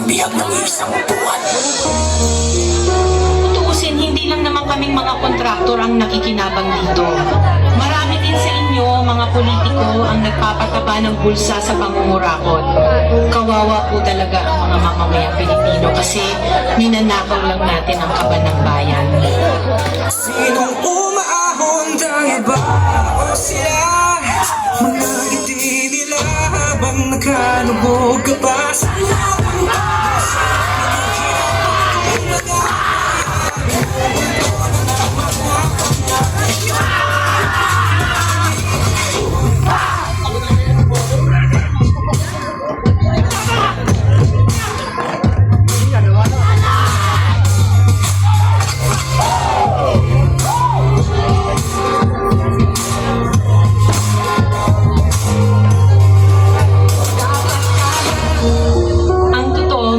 ang bihag ng isang upuan. Tuusin, hindi lang naman kaming mga kontraktor ang nakikinabang dito. Marami din sa inyo, mga politiko, ang nagpapataba ng bulsa sa pangungurakot. Kawawa po talaga ang mga mamamayang Pilipino kasi ninanakaw lang natin ang kaban ng bayan. Sinong umaahon dahil ba o sila? Mga ngiti nila habang nakalubog ka pa sa lawang basa.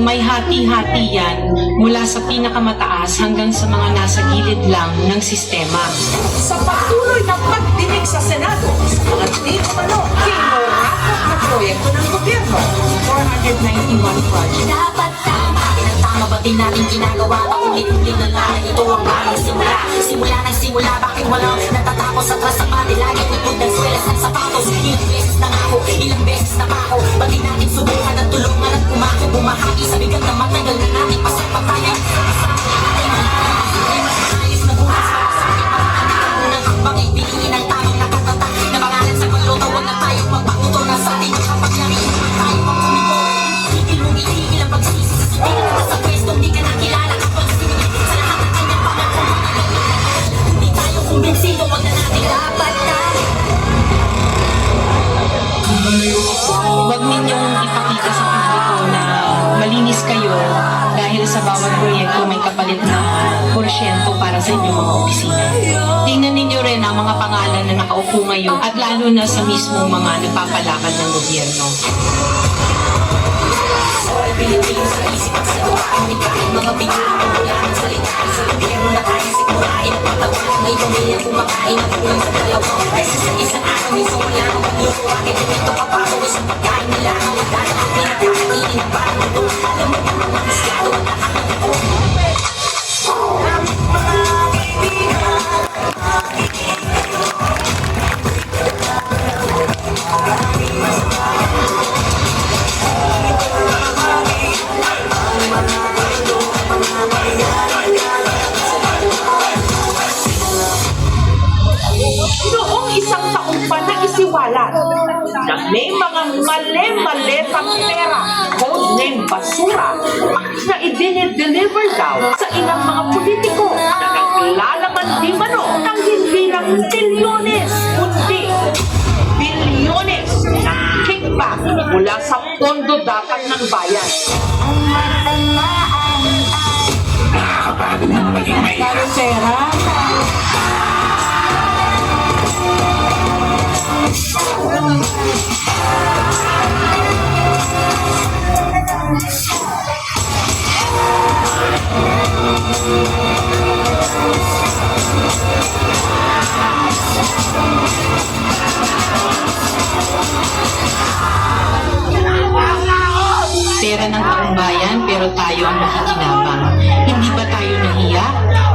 May hati-hati yan mula sa pinakamataas hanggang sa mga nasa gilid lang ng sistema. Sa patuloy na pagdinig sa Senado sa mga di umano kinorakot na proyekto ng gobyerno, 491 projects. Dapat tama, pinagtama ba din natin ginagawa? Paulit-ulit na lang, ito ang bagong simula. Simula ng simula, bakit walang natatapos at rasa pati lagi ikot ng swelas ng sapatos. Ilang beses na ako, ilang beses na ako. Pati natin subukan at tulungan at kumako. Bumahagi sa bigat na matagal na natin pasapatayan. Ayos na bukas para sa ating mga anak. Unang hakbang ay piliin ang tamang nakatatak na pangalan sa pagluto. Huwag na tayong magpakuto na sa ating kapagyarihan. Huwag tayo magpumito. Itigil mong itigil ang pagsisi sa sitigil ka sa pwesto. Di ka nakilala kapag sinigil sa lahat ng kanyang pangakong mga hindi tayo kumbinsido. Huwag na natin dapat na Huwag ninyong ipakita sa publiko na malinis kayo dahil sa bawat proyekto may kapalit na porsyento para sa inyong mga opisina. Tingnan ninyo rin ang mga pangalan na nakaupo ngayon at lalo na sa mismo mga nagpapalakad ng gobyerno. Pilipino sa isip at sa lupa. Hindi kahit mga bigyan mo wala ng salita. Sa gobyerno na kaya sigurain at patawanan. May pamilya kumakain at kulang sa dalawang beses sa isang araw. Minsan wala ang magluto. Bakit dito kapapawis sa pagkain nila? Ang magdala at pinagkakainin ng parang ito. Alam mo ba mga masyado at lahat ng ito? Noong isang taong pa na isiwalat na may mga mali-maletang pera, codename basura, na i-deliver daw sa ilang mga politiko na naglalaman di mano ng hindi lang milyones, kundi bilyones ng kickback mula sa pondo dapat ng bayan. Nakakapagod ng maging mahirap. Pera ng taong bayan pero tayo ang nakikinabang. Hindi ba tayo nahiya?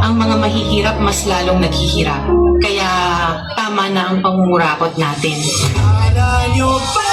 Ang mga mahihirap mas lalong naghihirap. Kaya tama na ang pangungurakot natin. Akala nyo ba